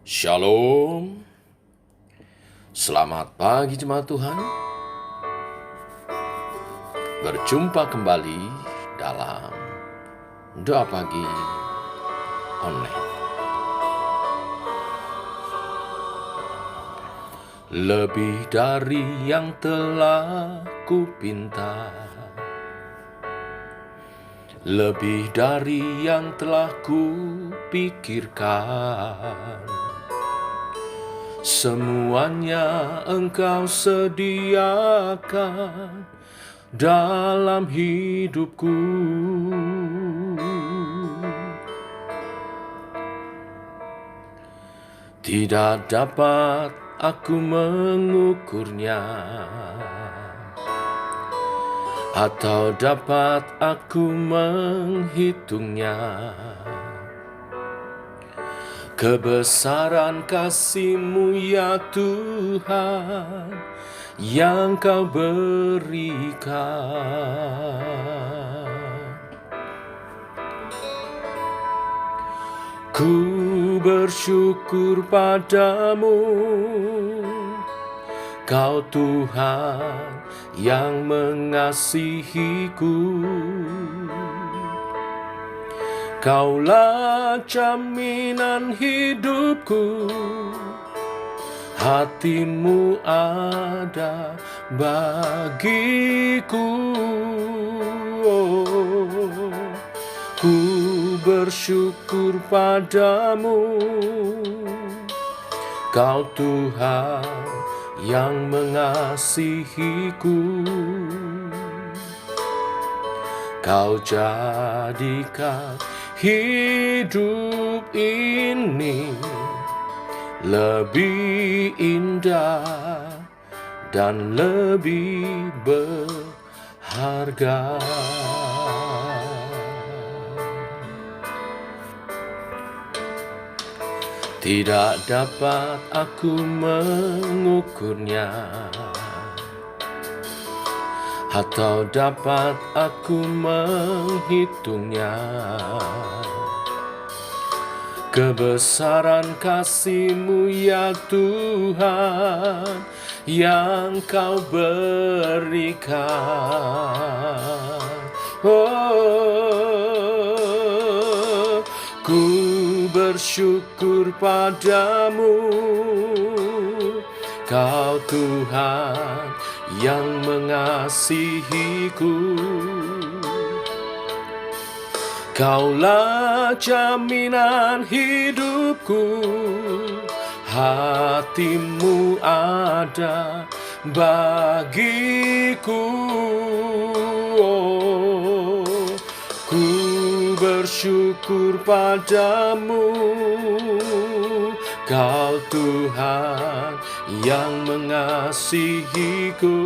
Shalom, selamat pagi jemaat Tuhan. Berjumpa kembali dalam doa pagi online. Lebih dari yang telah kupinta, lebih dari yang telah kupikirkan, semuanya Engkau sediakan dalam hidupku. Tidak dapat aku mengukurnya, atau dapat aku menghitungnya. Kebesaran kasih-Mu ya Tuhan, yang Kau berikan. Ku bersyukur padamu, Kau Tuhan yang mengasihiku. Kaulah jaminan hidupku, hati-Mu ada bagiku. Ku bersyukur padamu, Kau Tuhan yang mengasihiku. Kau jadikan hidup ini lebih indah dan lebih berharga. Tidak dapat aku mengukurnya, atau dapat aku menghitungnya. Kebesaran kasih-Mu ya Tuhan, yang Kau berikan. Ku bersyukur padamu, Kau Tuhan yang mengasihiku. Kaulah jaminan hidupku, hati-Mu ada bagiku. Ku bersyukur padamu, Kau Tuhan yang mengasihiku.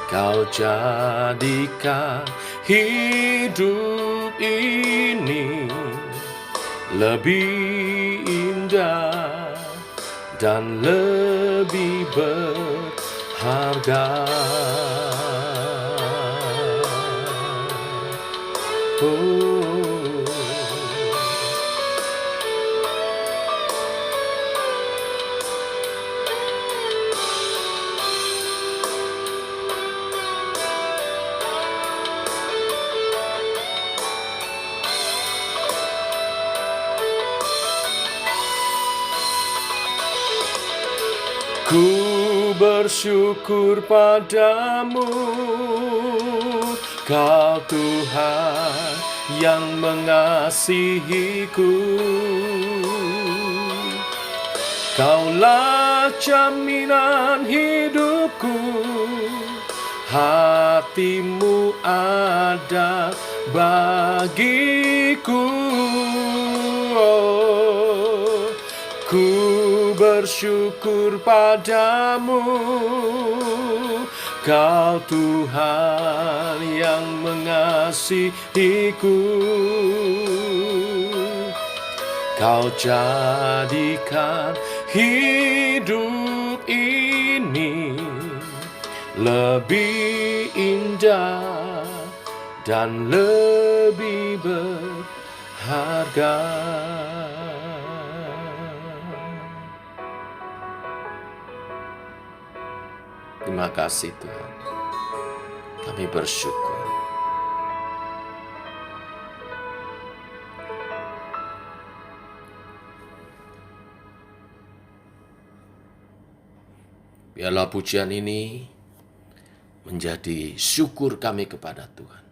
Kau jadikan hidup ini lebih indah dan lebih berharga. Ku bersyukur padamu, Kau Tuhan yang mengasihiku. Kaulah jaminan hidupku, hati-Mu ada bagiku. Ku bersyukur padamu, Kau Tuhan yang mengasihiku. Kau jadikan hidup ini lebih indah dan lebih berharga. Terima kasih Tuhan. Kami bersyukur. Biarlah pujian ini menjadi syukur kami kepada Tuhan,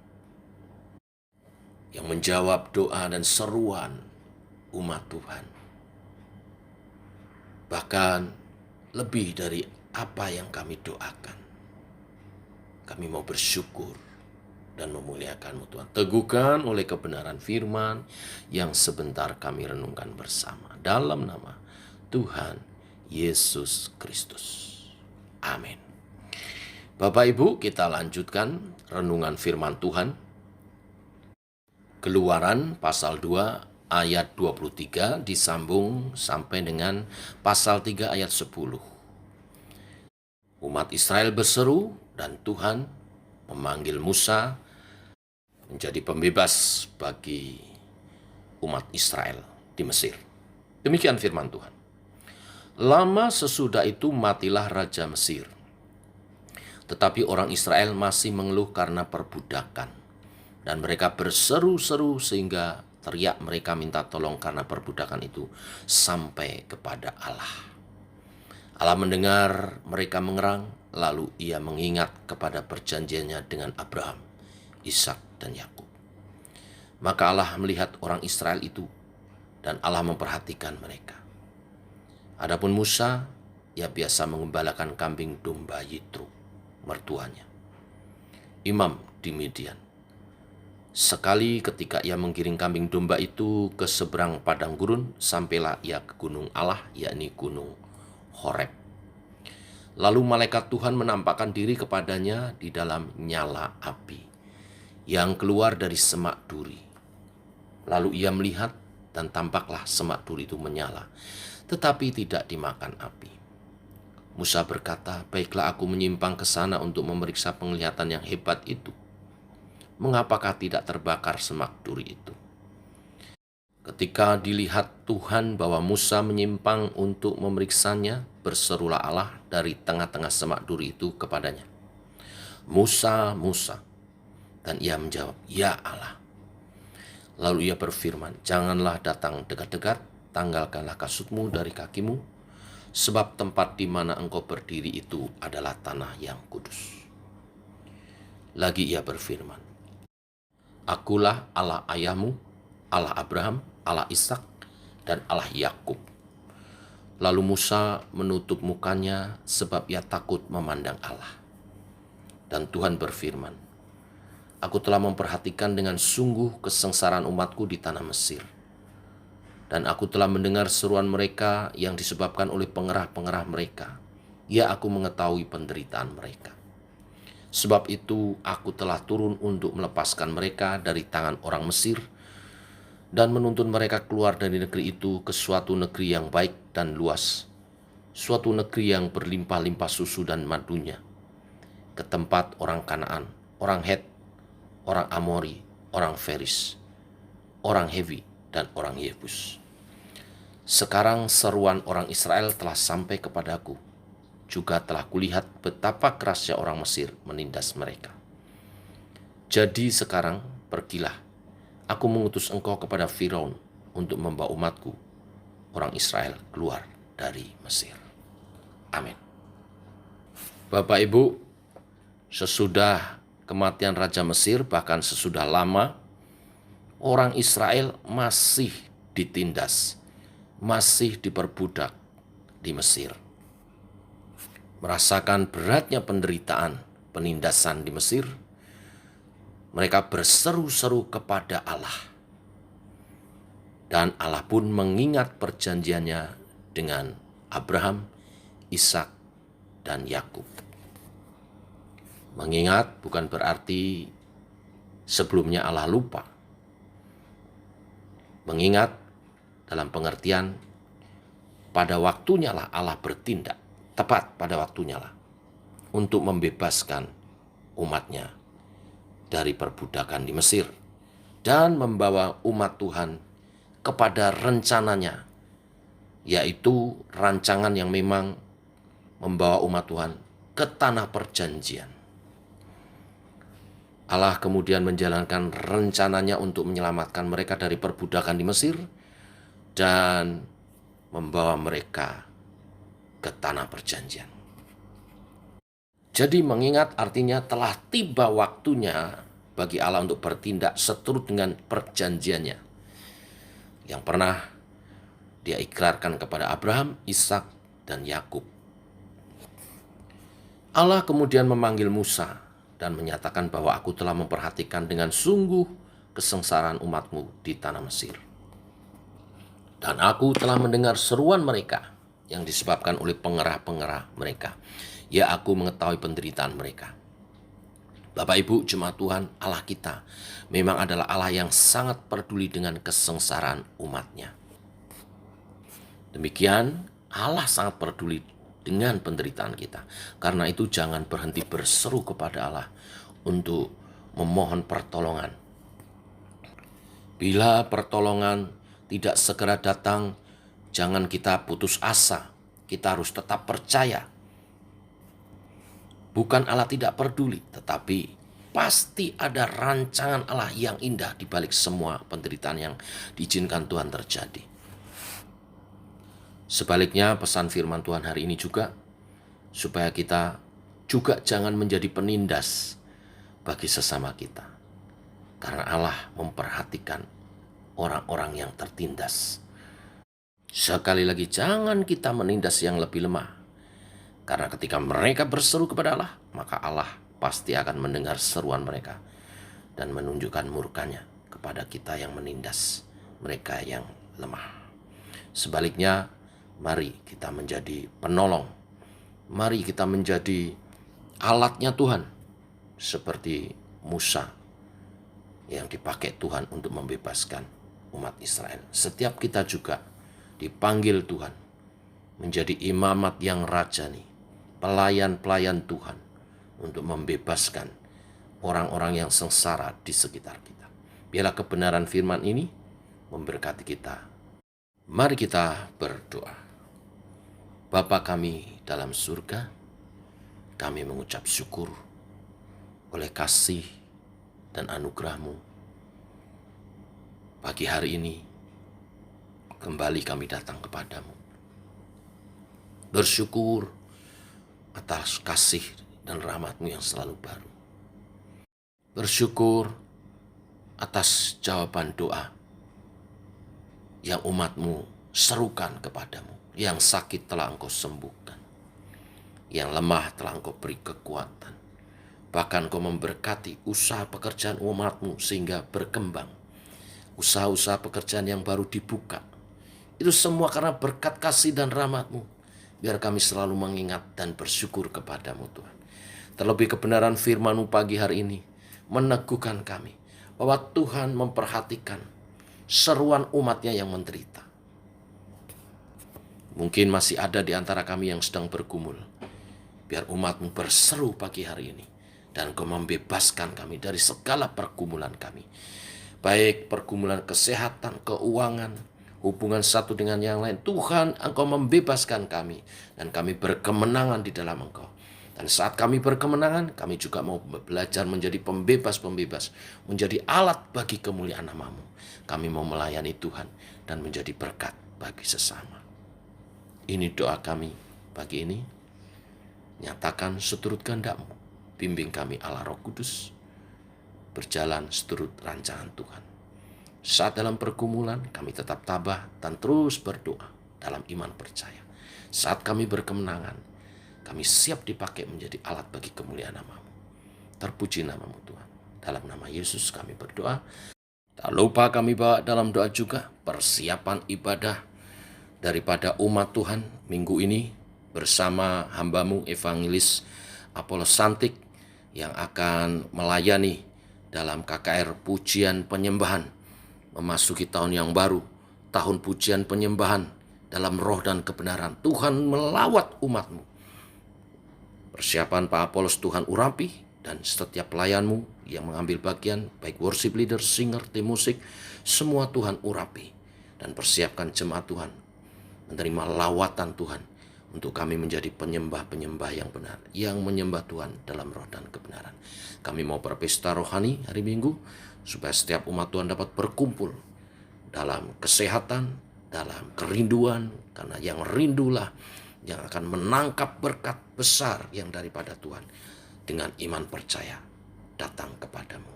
yang menjawab doa dan seruan umat Tuhan. Bahkan lebih dari apa yang kami doakan. Kami mau bersyukur dan memuliakan-Mu Tuhan. Teguhkan oleh kebenaran firman yang sebentar kami renungkan bersama. Dalam nama Tuhan Yesus Kristus. Amin. Bapak Ibu, kita lanjutkan renungan firman Tuhan. Keluaran pasal 2 ayat 23 disambung sampai dengan pasal 3 ayat 10. Umat Israel berseru dan Tuhan memanggil Musa menjadi pembebas bagi umat Israel di Mesir. Demikian firman Tuhan. Lama sesudah itu matilah Raja Mesir. Tetapi orang Israel masih mengeluh karena perbudakan. Dan mereka berseru-seru sehingga teriak mereka minta tolong karena perbudakan itu sampai kepada Allah. Allah mendengar mereka mengerang, lalu ia mengingat kepada perjanjiannya dengan Abraham, Ishak dan Yakub. Maka Allah melihat orang Israel itu dan Allah memperhatikan mereka. Adapun Musa, ia biasa mengembalakan kambing domba Yitro, mertuanya, imam di Midian. Sekali ketika ia menggiring kambing domba itu ke seberang padang gurun, sampailah ia ke gunung Allah, yakni gunung Horeb. Lalu malaikat Tuhan menampakkan diri kepadanya di dalam nyala api yang keluar dari semak duri. Lalu ia melihat dan tampaklah semak duri itu menyala, tetapi tidak dimakan api. Musa berkata, "Baiklah aku menyimpang ke sana untuk memeriksa penglihatan yang hebat itu. Mengapakah tidak terbakar semak duri itu?" Ketika dilihat Tuhan bahwa Musa menyimpang untuk memeriksanya, berserulah Allah dari tengah-tengah semak duri itu kepadanya, "Musa, Musa." Dan ia menjawab, "Ya Allah." Lalu ia berfirman, "Janganlah datang dekat-dekat, tanggalkanlah kasutmu dari kakimu, sebab tempat di mana engkau berdiri itu adalah tanah yang kudus." Lagi ia berfirman, "Akulah Allah ayahmu, Allah Abraham, Allah Ishak, dan Allah Yakub." Lalu Musa menutup mukanya sebab ia takut memandang Allah. Dan Tuhan berfirman, "Aku telah memperhatikan dengan sungguh kesengsaraan umatku di tanah Mesir. Dan aku telah mendengar seruan mereka yang disebabkan oleh pengerah-pengerah mereka. Ya, aku mengetahui penderitaan mereka. Sebab itu aku telah turun untuk melepaskan mereka dari tangan orang Mesir dan menuntun mereka keluar dari negeri itu ke suatu negeri yang baik dan luas, suatu negeri yang berlimpah-limpah susu dan madunya, ke tempat orang Kanaan, orang Het, orang Amori, orang Feris, orang Hewi, dan orang Yebus. Sekarang seruan orang Israel telah sampai kepadaku. Juga telah kulihat betapa kerasnya orang Mesir menindas mereka. Jadi sekarang pergilah, aku mengutus engkau kepada Firaun untuk membawa umatku, orang Israel, keluar dari Mesir." Amin. Bapak Ibu, sesudah kematian Raja Mesir, bahkan sesudah lama, orang Israel masih ditindas, masih diperbudak di Mesir. Merasakan beratnya penderitaan, penindasan di Mesir, mereka berseru-seru kepada Allah. Dan Allah pun mengingat perjanjiannya dengan Abraham, Ishak, dan Yakub. Mengingat bukan berarti sebelumnya Allah lupa. Mengingat dalam pengertian pada waktunya lah Allah bertindak, tepat pada waktunya lah, untuk membebaskan umatnya dari perbudakan di Mesir dan membawa umat Tuhan kepada rencananya, yaitu rancangan yang memang membawa umat Tuhan ke tanah perjanjian. Allah kemudian menjalankan rencananya untuk menyelamatkan mereka dari perbudakan di Mesir dan membawa mereka ke tanah perjanjian. Jadi mengingat artinya telah tiba waktunya bagi Allah untuk bertindak seturut dengan perjanjiannya yang pernah Dia ikrarkan kepada Abraham, Ishak, dan Yakub. Allah kemudian memanggil Musa dan menyatakan bahwa aku telah memperhatikan dengan sungguh kesengsaraan umatmu di tanah Mesir. Dan aku telah mendengar seruan mereka yang disebabkan oleh pengerah-pengerah mereka. Ya, aku mengetahui penderitaan mereka. Bapak Ibu jemaat Tuhan, Allah kita memang adalah Allah yang sangat peduli dengan kesengsaraan umatnya. Demikian Allah sangat peduli dengan penderitaan kita. Karena itu jangan berhenti berseru kepada Allah untuk memohon pertolongan. Bila pertolongan tidak segera datang, jangan kita putus asa. Kita harus tetap percaya. Bukan Allah tidak peduli, tetapi pasti ada rancangan Allah yang indah di balik semua penderitaan yang diizinkan Tuhan terjadi. Sebaliknya pesan firman Tuhan hari ini juga, supaya kita juga jangan menjadi penindas bagi sesama kita. Karena Allah memperhatikan orang-orang yang tertindas. Sekali lagi, jangan kita menindas yang lebih lemah. Karena ketika mereka berseru kepada Allah, maka Allah pasti akan mendengar seruan mereka dan menunjukkan murkanya kepada kita yang menindas mereka yang lemah. Sebaliknya, mari kita menjadi penolong. Mari kita menjadi alatnya Tuhan, seperti Musa yang dipakai Tuhan untuk membebaskan umat Israel. Setiap kita juga dipanggil Tuhan menjadi imamat yang rajani, pelayan-pelayan Tuhan untuk membebaskan orang-orang yang sengsara di sekitar kita. Biarlah kebenaran firman ini memberkati kita. Mari kita berdoa. Bapa kami dalam surga, kami mengucap syukur oleh kasih dan anugerah-Mu. Pagi hari ini, kembali kami datang kepadamu. Bersyukur atas kasih dan rahmat-Mu yang selalu baru. Bersyukur atas jawaban doa yang umat-Mu serukan kepadamu. Yang sakit telah Engkau sembuhkan. Yang lemah telah Engkau beri kekuatan. Bahkan Engkau memberkati usaha pekerjaan umat-Mu sehingga berkembang. Usaha-usaha pekerjaan yang baru dibuka. Itu semua karena berkat kasih dan rahmat-Mu. Biar kami selalu mengingat dan bersyukur kepadamu Tuhan. Terlebih kebenaran firman-Mu pagi hari ini meneguhkan kami bahwa Tuhan memperhatikan seruan umatnya yang menderita. Mungkin masih ada di antara kami yang sedang bergumul. Biar umat-Mu berseru pagi hari ini. Dan Engkau membebaskan kami dari segala pergumulan kami. Baik pergumulan kesehatan, keuangan, hubungan satu dengan yang lain. Tuhan, Engkau membebaskan kami. Dan kami berkemenangan di dalam Engkau. Dan saat kami berkemenangan, kami juga mau belajar menjadi pembebas-pembebas. Menjadi alat bagi kemuliaan nama-Mu. Kami mau melayani Tuhan dan menjadi berkat bagi sesama. Ini doa kami pagi ini. Nyatakan seturut kehendak-Mu. Bimbing kami Allah Roh Kudus. Berjalan seturut rancangan Tuhan. Saat dalam pergumulan kami tetap tabah dan terus berdoa dalam iman percaya. Saat kami berkemenangan, kami siap dipakai menjadi alat bagi kemuliaan nama-Mu. Terpuji nama-Mu Tuhan. Dalam nama Yesus kami berdoa. Tak lupa kami bawa dalam doa juga persiapan ibadah daripada umat Tuhan minggu ini bersama hamba-Mu Evangelis Apolos Santik yang akan melayani dalam KKR Pujian Penyembahan memasuki tahun yang baru, tahun pujian penyembahan dalam roh dan kebenaran. Tuhan melawat umat-Mu. Persiapan Pak Apolos Tuhan urapi dan setiap pelayan-Mu yang mengambil bagian, baik worship leader, singer, tim musik, semua Tuhan urapi dan persiapkan jemaat Tuhan menerima lawatan Tuhan untuk kami menjadi penyembah-penyembah yang benar, yang menyembah Tuhan dalam roh dan kebenaran. Kami mau berpesta rohani hari Minggu, supaya setiap umat Tuhan dapat berkumpul dalam kesehatan, dalam kerinduan, karena yang rindulah yang akan menangkap berkat besar yang daripada Tuhan. Dengan iman percaya datang kepadamu.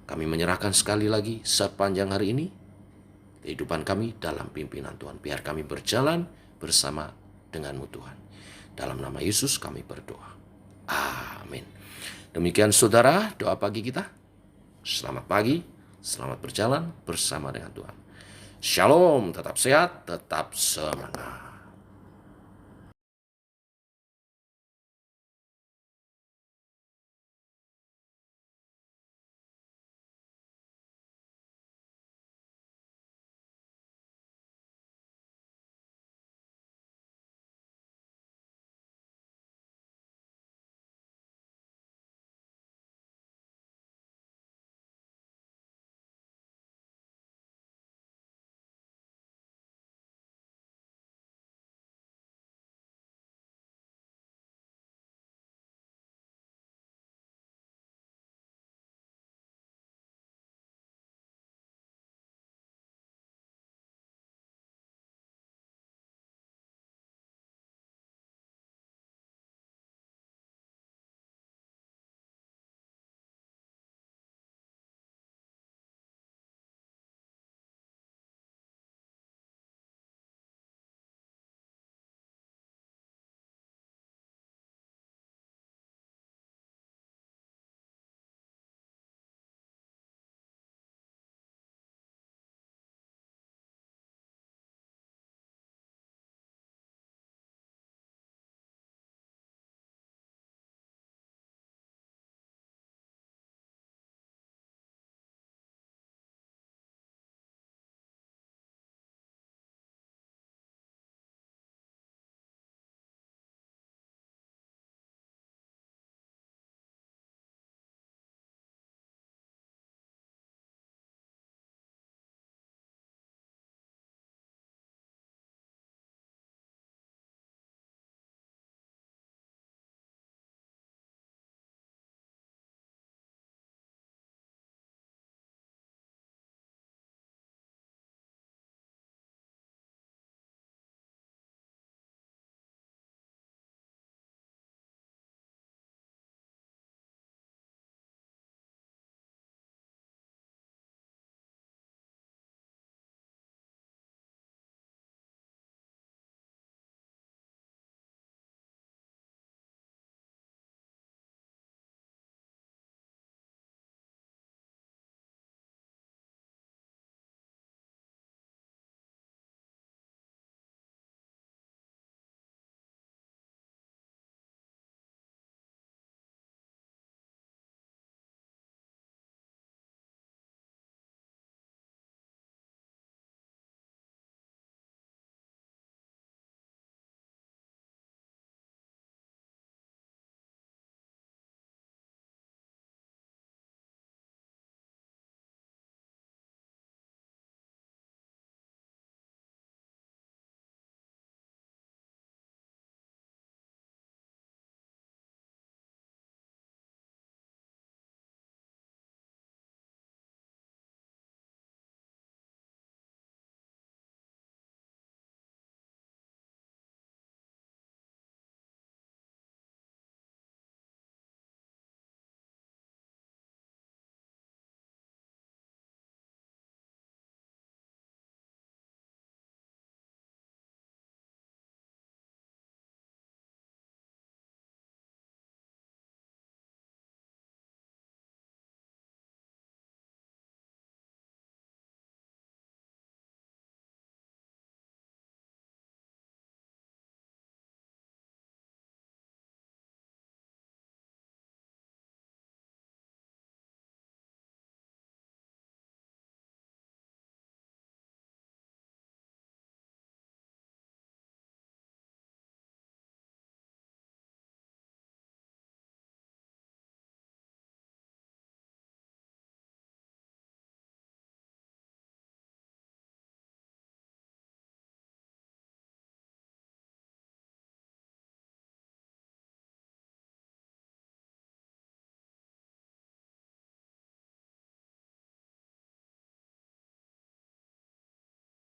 Kami menyerahkan sekali lagi sepanjang hari ini kehidupan kami dalam pimpinan Tuhan. Biar kami berjalan bersama denganmu Tuhan. Dalam nama Yesus kami berdoa. Amin. Demikian saudara, doa pagi kita. Selamat pagi, selamat berjalan bersama dengan Tuhan. Shalom, tetap sehat, tetap semangat.